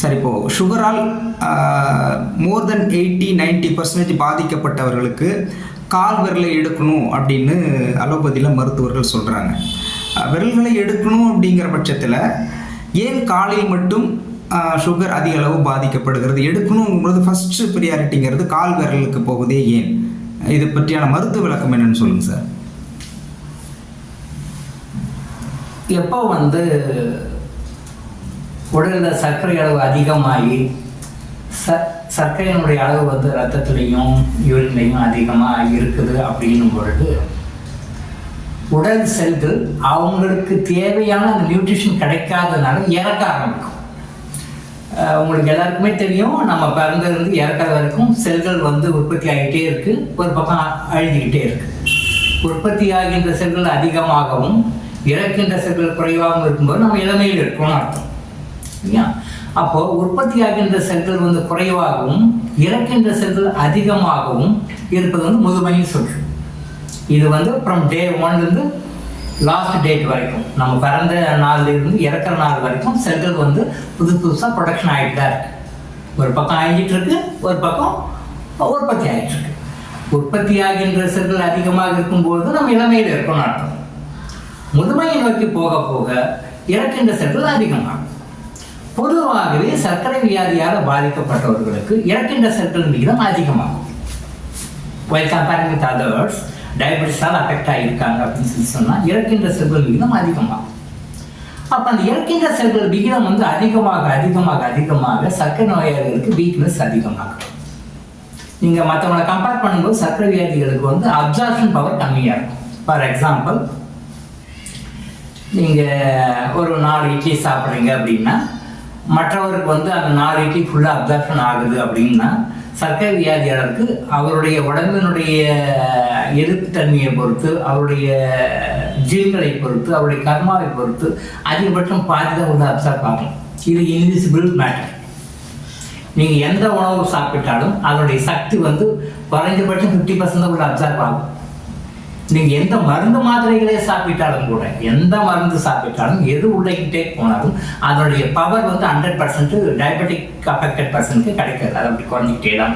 Sir, இப்போது சுகரால் மோர் தென் 80-90% பாதிக்கப்பட்டவர்களுக்கு கால் விரலை எடுக்கணும் அப்படின்னு அலோபதியில் மருத்துவர்கள் சொல்கிறாங்க. விரல்களை எடுக்கணும் அப்படிங்கிற பட்சத்தில் ஏன் காலில் மட்டும் சுகர் அதிக அளவு பாதிக்கப்படுகிறது? எடுக்கணுங்கிறது ஃபஸ்ட்டு ப்ரியாரிட்டிங்கிறது கால் விரலுக்கு போகுதே ஏன்? இது பற்றியான மருத்துவ விளக்கம் என்னன்னு சொல்லுங்கள் சார். எப்போ உடலில் சர்க்கரை அளவு அதிகமாகி சர்க்கரையினுடைய அளவு ரத்தத்துலேயும் யூரின்லையும் அதிகமாக இருக்குது அப்படின்னும் பொழுது உடல் செல்கள் அவங்களுக்கு தேவையான அந்த நியூட்ரிஷன் கிடைக்காதனால இறக்க ஆரம்பிக்கும். உங்களுக்கு எல்லாருக்குமே தெரியும், நம்ம பிறந்ததுலேருந்து இறக்கிற வரைக்கும் செல்கள் உற்பத்தி ஆகிட்டே இருக்குது, ஒரு பக்கம் அழுதுகிட்டே இருக்குது. உற்பத்தி ஆகின்ற செல்கள் அதிகமாகவும் இறக்கின்ற செல்கள் குறைவாகவும் இருக்கும்போது நம்ம இளமையில் இருக்கணும்னு அர்த்தம் இல்லையா? அப்போது உற்பத்தி ஆகின்ற செல்கள் குறைவாகவும் இறக்கின்ற செல்கள் அதிகமாகவும் இருப்பது முதுமைன்னு சொல்கிறோம். இது ஃப்ரம் டே 1 லாஸ்ட் டேட் வரைக்கும், நம்ம பிறந்த நாள்லேருந்து இறக்குற நாள் வரைக்கும் செல்கள் புதுசாக ப்ரொடக்ஷன் ஆகிட்டு தான் இருக்குது. ஒரு பக்கம் ஆகிட்டு இருக்கு, ஒரு பக்கம் உற்பத்தி ஆகிட்டு இருக்கு. உற்பத்தி ஆகின்ற செல்கள் அதிகமாக இருக்கும்போது நம்ம இளமையில் இருக்கணும்னு அர்த்தம். முதுமையை நோக்கி போக போக இறக்கின்ற செல்கள் அதிகமாகும். பொதுவாகவே சர்க்கரை வியாதியால் பாதிக்கப்பட்டவர்களுக்கு இறக்கின்ற செல்கள் விகிதம் அதிகமாகும். while comparing with others, டயபெட்டிஸால் அஃபெக்ட் ஆகியிருக்காங்க அப்படின்னு சொன்னால் இறக்கின்ற செல்கள் விகிதம் அதிகமாகும். அப்போ அந்த இறக்கின்ற செல்கள் விகிதம் அதிகமாக அதிகமாக அதிகமாக சர்க்கரை நோயாளிகளுக்கு வீக்னஸ் அதிகமாகும். நீங்கள் மற்றவங்களை கம்பேர் பண்ணும்போது சர்க்கரை வியாதிகளுக்கு அப்சார்ப்ஷன் பவர் கம்மியாக இருக்கும். ஃபார் எக்ஸாம்பிள், நீங்கள் ஒரு 4 இட்லி சாப்பிட்றீங்க அப்படின்னா மற்றவருக்கு அந்த 4 இட்லி ஃபுல்லாக அப்சார்ப்ஷன் ஆகுது அப்படின்னா சர்க்கரை வியாதியாளருக்கு அவருடைய உடம்பினுடைய எதிர்ப்புத்தன்மையை பொறுத்து, அவருடைய ஜீன்களை பொறுத்து, அவருடைய கர்மாவை பொறுத்து அதிகபட்சம் பாதி தான் அப்சார்ப் ஆகும். இது இன்விசிபிள் மேட்டர். நீங்கள் எந்த உணவு சாப்பிட்டாலும் அதனுடைய சக்தி குறைஞ்சபட்சம் 50% தான் அப்சார்ப் ஆகும். நீங்கள் எந்த மருந்து மாத்திரைகளே சாப்பிட்டாலும் கூட, எந்த மருந்து சாப்பிட்டாலும், எது உள்ளே போனாலும் அதனுடைய பவர் 100% டயபெட்டிக் அஃபெக்டட் பர்சனுக்கு கிடைக்காது. அது அப்படி குறைஞ்சிக்கிட்டே தான்.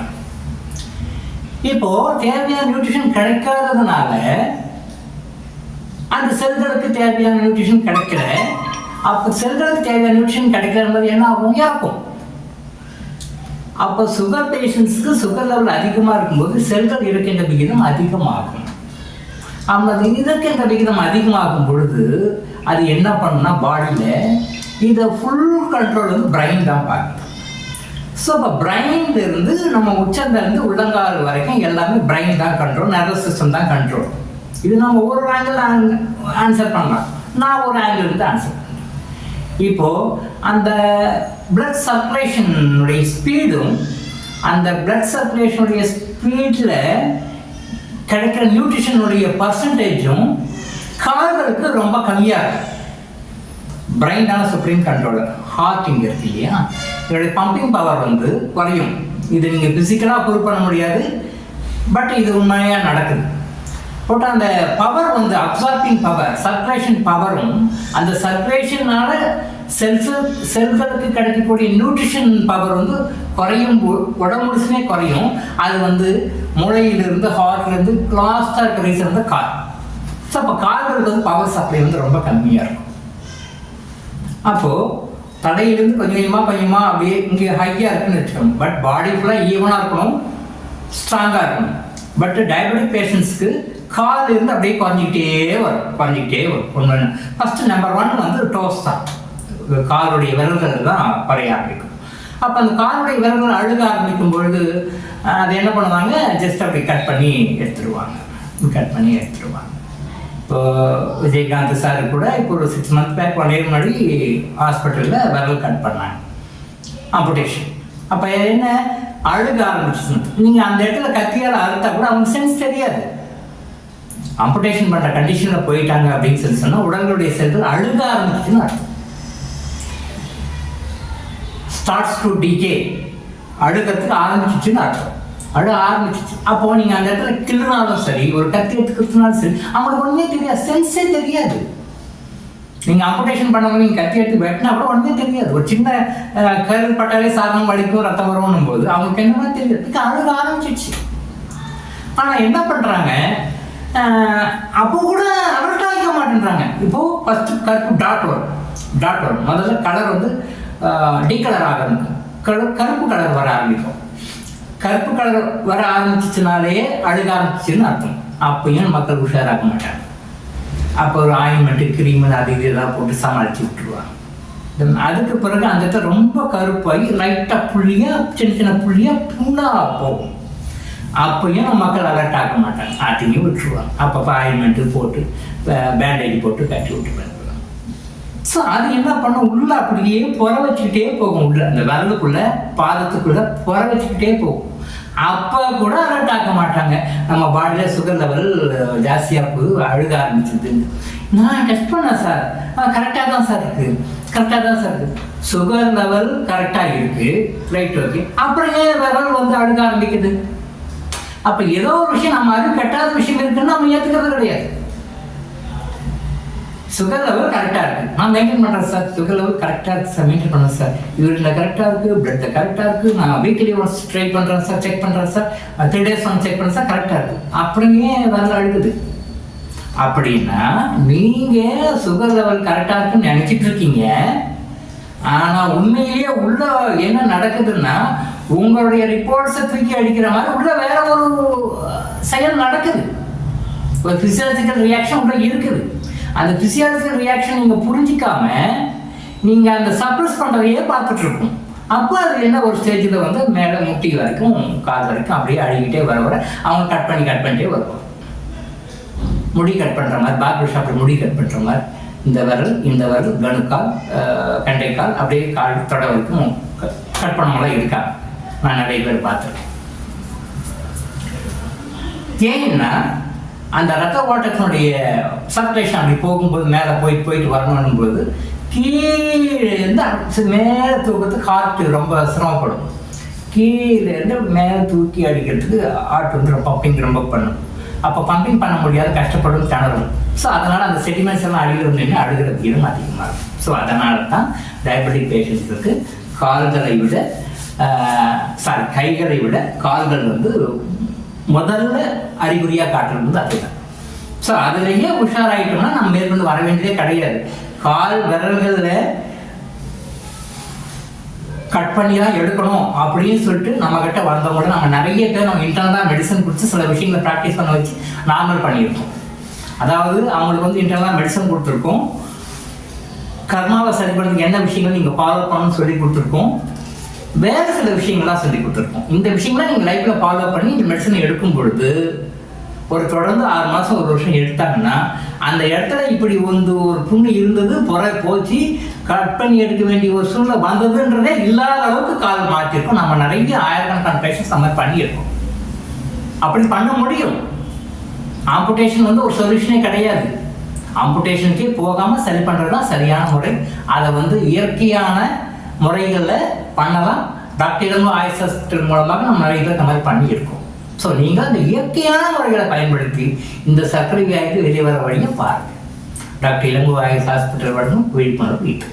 இப்போ தேவையான நியூட்ரிஷன் கிடைக்காததுனால அந்த செல்களுக்கு தேவையான நியூட்ரிஷன் கிடைக்கல. அப்போ செல்களுக்கு தேவையான நியூட்ரிஷன் கிடைக்கிற மாதிரி என்ன ஆகும்? இறக்கும். அப்போ சுகர் பேஷண்ட்ஸுக்கு சுகர் லெவல் அதிகமாக இருக்கும்போது செல்கள் இருக்கின்ற விகிதம் அதிகமாகும். இதற்கின்ற விகிதம் அதிகமாகும் பொழுது அது என்ன பண்ணுன்னா பாடியில் இதை ஃபுல் கண்ட்ரோல் பிரெயின் தான் பார்க்குது. ஸோ இப்போ பிரெயின்லேருந்து நம்ம உச்சந்தலேருந்து உள்ளங்கால் வரைக்கும் எல்லாமே பிரெயின் தான் கண்ட்ரோல், நர்வஸ் சிஸ்டம் தான் கண்ட்ரோல். இது நம்ம ஒவ்வொரு ஆங்கிள் ஆன்சர் பண்ணலாம். நான் ஒரு ஆங்கிள் இருந்து ஆன்சர் பண்ணேன். இப்போது அந்த பிளட் சர்க்குலேஷனுடைய ஸ்பீடும் அந்த பிளட் சர்க்குலேஷனுடைய ஸ்பீடில் கிடைக்கிற நியூட்ரிஷனுடைய பர்சன்டேஜும் கால்களுக்கு ரொம்ப கம்மியாக இருக்குது. பிரெயின் தான சுப்ரீம் கண்ட்ரோலர். ஹார்ட் இங்கே இருக்கு இல்லையா, இதோடைய பம்பிங் பவர் குறையும். இது நீங்கள் ஃபிசிக்கலாக ப்ரூவ் பண்ண முடியாது, பட் இது உண்மையாக நடக்குது. பட் அந்த பவர் அப்சார்பிங் பவர், சர்க்குலேஷன் பவரும் அந்த சர்க்குலேஷனால செல்களுக்கு கிடைக்கக்கூடிய நியூட்ரிஷன் பவர் குறையும், உடம்பு முழுசுமே குறையும். அது மூளையிலிருந்து ஹார்ட்லேருந்து லாஸ்டாக இருக்கிற ரீசன் கால். ஸோ அப்போ கால்களுக்கு பவர் சப்ளை ரொம்ப கம்மியாக இருக்கும். அப்போது தலையிலேருந்து கொஞ்சமாக அப்படியே இங்கே ஹையாக இருக்குன்னு வச்சுக்கோங்க, பட் பாடி ஃபுல்லாக ஈவனாக இருக்கணும், ஸ்ட்ராங்காக இருக்கணும். பட் டயபெட்டிக் பேஷண்ட்ஸ்க்கு கால் இருந்து அப்படியே குறைஞ்சிக்கிட்டே வரும். ஒன்று ஃபஸ்ட்டு நம்பர் 1 டோஸ் தான். காலுடைய விரல்கள் தான் குறைய ஆரம்பிக்கும். அப்போ அந்த காலுடைய விரல்கள் அழுக ஆரம்பிக்கும் பொழுது அதை என்ன பண்ணுவாங்க, ஜஸ்ட் அப்படி கட் பண்ணி எடுத்துருவாங்க. இப்போ விஜயகாந்த் சார் கூட இப்போ ஒரு 6 months பேக் 1 year முன்னாடி ஹாஸ்பிட்டலில் விரல் கட் பண்ணாங்க, ஆம்புடேஷன். அப்போ என்ன, அழுக ஆரம்பிச்சு. நீங்கள் அந்த இடத்துல கத்தியால் அறுத்தா கூட அவங்க சென்ஸ் தெரியாது. ஆம்புடேஷன் பண்ணுற கண்டிஷனில் போயிட்டாங்க அப்படின்னு சொன்னால் உடலுடைய செல்கள் அழுக ஆரம்பிச்சுன்னு அர்த்தம். ஸ்டார்ட்ஸ் டு டிகே, அழுகிறதுக்கு ஆரம்பிச்சிச்சுன்னு அர்த்தம். அழ ஆரம்பிச்சிச்சு. அப்போ நீங்கள் அந்த இடத்துல கிள்ளுனாலும் சரி, ஒரு கத்தி எடுத்து கிட்டுனாலும் சரி, அவங்களுக்கு ஒன்றுமே தெரியாது, சென்ஸே தெரியாது. நீங்கள் ஆம்புடேஷன் பண்ணவங்க நீங்கள் கத்தி எடுத்து வெட்டினா கூட ஒன்றுமே தெரியாது. ஒரு சின்ன கருள் பட்டாலே சாதனம் வலிக்கும் ரத்தம் வரும்னும் போது அவங்களுக்கு என்னமா தெரியாது, அழுக ஆரம்பிச்சிடுச்சு. ஆனால் என்ன பண்ணுறாங்க, அப்போ கூட அலர்ட் ஆகிக்க மாட்டேன்றாங்க. இப்போது ஃபஸ்ட்டு டாட் வரும் முதல்ல கலர் வந்து டீகலர் ஆரம்பிக்கும், கருப்பு கலர் வர ஆரம்பிக்கும். கருப்பு கலர் வர ஆரம்பிச்சிச்சுனாலே அழுக ஆரம்பிச்சுன்னு அர்த்தம். அப்பயும் மக்கள் உஷாராக மாட்டாங்க. அப்போ ஒரு ஆயின்மெண்ட்டு கிரீமு அது இதெல்லாம் போட்டு சமாளித்து விட்டுருவாங்க. அதுக்கு பிறகு அந்த இடத்துல ரொம்ப கருப்பாகி லைட்டாக புள்ளியாக சின்ன புள்ளியாக புண்ணாக போகும். அப்பயும் மக்கள் அலர்ட் ஆக மாட்டாங்க, அதையும் விட்டுருவாங்க. அப்பப்போ ஆயின்மெண்ட்டு போட்டு பேண்டேஜ் போட்டு கட்டி விட்டுருவாங்க. ஸோ அது என்ன பண்ணும், உள்ள அப்படியே புற வச்சுக்கிட்டே போகும். உள்ள அந்த விரலுக்குள்ள பாதத்துக்குள்ள புற வச்சுக்கிட்டே போகும். அப்போ கூட அலர்ட் ஆக மாட்டாங்க. நம்ம பாடியில் சுகர் லெவல் ஜாஸ்தியாக போகுது, அழுக ஆரம்பிச்சிது. நான் டெஸ்ட் பண்ணேன் சார், கரெக்டாக தான் சார் இருக்குது. சுகர் லெவல் கரெக்டாக இருக்குது, ரைட், ஓகே. அப்புறம் ஏன் விரல் வந்து அழுக ஆரம்பிக்குது? அப்போ ஏதோ ஒரு விஷயம் நம்ம அது கட்டாத விஷயம் இருக்குன்னு நம்ம ஏற்றுக்கிறது கிடையாது. சுகர் லெவல் கரெக்டாக இருக்குது, நான் மெயின்டைன் பண்ணுறேன் சார். சுகர் லெவல் கரெக்டாக இருக்குது சார், மெயின்டைன் பண்ணுறேன் சார். யூரின்ல கரெக்டாக இருக்குது, பிளட்டில் கரெக்டாக இருக்குது, நான் வீக்லி ஒன்ஸ் ட்ரை பண்ணுறேன் சார், செக் பண்ணுறேன் சார், 3 days ஒன்ஸ் செக் பண்ணுறேன் சார், கரெக்டாக இருக்குது. அப்படியே வரல அழுகுது. அப்படின்னா நீங்கள் சுகர் லெவல் கரெக்டாக இருக்குன்னு நினச்சிட்டு இருக்கீங்க. ஆனால் உண்மையிலேயே உள்ள என்ன நடக்குதுன்னா, உங்களுடைய ரிப்போர்ட்ஸை தூக்கி அடிக்கிற மாதிரி உள்ள வேற ஒரு செயல் நடக்குது. ஒரு பிசியாலஜிக்கல் ரியாக்ஷன் உள்ள இருக்குது. அந்த பிசியாலஜிக்கல் ரியாக்ஷன் நீங்கள் புரிஞ்சிக்காம நீங்கள் அந்த சப்ரஸ் பண்ணுறதையே பார்த்துட்டு இருக்கோம். அப்போ அது என்ன ஒரு ஸ்டேஜில் வந்து மேலே முட்டி வரைக்கும் கால் வரைக்கும் அப்படியே அழுகிட்டே வர அவங்க கட் பண்ணிட்டே வருவாங்க. முடி கட் பண்ணுற மாதிரி, பார்பர் ஷாப்பில் முடி கட் பண்ணுற மாதிரி இந்த விரல் கணுக்கால் கண்டைக்கால் அப்படியே கால் தொட வரைக்கும் கட் பண்ணவங்களாம் இருக்காங்க. நான் நிறைய பேர் பார்த்துருக்கேன். ஏன்னா அந்த ரத்த ஓட்டத்தினுடைய சர்க்குலேஷன் அப்படி போகும்போது மேலே போயிட்டு வரணும் போது கீழேருந்து மேலே தூக்கிறதுக்கு ஹார்ட் ரொம்ப சிரமப்படும். கீழேருந்து மேலே தூக்கி அடிக்கிறதுக்கு ஹார்ட் வந்து பம்பிங் ரொம்ப பண்ணும். அப்போ பம்பிங் பண்ண முடியாது, கஷ்டப்படும், திணறும். ஸோ அதனால் அந்த செடிமெண்ட்ஸ் எல்லாம் அடியில் வந்து அழுகிற விகிதம் அதிகமாக இருக்கும். ஸோ அதனால தான் டயபெட்டிக் பேஷண்ட்ஸுக்கு கைகளை விட கால்கள் வந்து முதல்ல அறிகுறியாக காட்டுறது அதுதான். ஸோ அதுலேயே உஷாராயிட்டோம்னா நம்ம மேற்கொண்டு வர வேண்டியதே கிடையாது. கால் விரல்களில் கட் பண்ணி தான் எடுக்கணும் அப்படின்னு சொல்லிட்டு நம்மக்கிட்ட வந்தவங்களோட நம்ம நிறைய பேர் நம்ம இன்டர்னலாக மெடிசன் கொடுத்து சில விஷயங்களை ப்ராக்டிஸ் பண்ண வச்சு நார்மல் பண்ணியிருக்கோம். அதாவது அவங்களுக்கு வந்து இன்டர்னலாக மெடிசன் கொடுத்துருக்கோம், கர்மாவை சரி பண்ணுறதுக்கு என்ன விஷயங்கள் நீங்கள் ஃபாலோ பண்ணணும்னு சொல்லி கொடுத்துருக்கோம், வேறு சில விஷயங்கள்லாம் சொல்லி கொடுத்துருக்கோம். இந்த விஷயங்கள்லாம் நீங்கள் லைஃப்பில் ஃபாலோ பண்ணி இந்த மெடிசனை எடுக்கும் பொழுது ஒரு தொடர்ந்து 6 மாதம் 1 வருஷம் எடுத்தாங்கன்னா அந்த இடத்துல இப்படி வந்து ஒரு புண்ணு இருந்தது போச்சு, கட் பண்ணி எடுக்க வேண்டிய ஒரு சூழ்நிலை வந்ததுன்றதே இல்லாத அளவுக்கு கால் மாற்றிருக்கோம். நம்ம நிறைய ஆயிரக்கணக்கான பேஷன்ஸ் அந்த மாதிரி பண்ணியிருக்கோம். அப்படி பண்ண முடியும். ஆம்புடேஷன் வந்து ஒரு சொல்யூஷனே கிடையாது. ஆம்புடேஷனுக்கே போகாமல் சரி பண்ணுறது தான் சரியான முறை. அதை வந்து இயற்கையான முறைகளில் பண்ணலாம். டாக்டர் இளங்கோ ஆயுஷ் ஹாஸ்பிட்டல் மூலமாக நம்ம நிறைய பேர் இந்த மாதிரி பண்ணியிருக்கோம். ஸோ நீங்கள் அந்த இயற்கையான முறைகளை பயன்படுத்தி இந்த சர்க்கரை வியாதிக்கு வெளியே வர வழியை பாருங்கள். டாக்டர் இளங்கோ ஆயுஷ் ஹாஸ்பிட்டல் வழங்கும் விழிப்புணர்வு வீட்டு.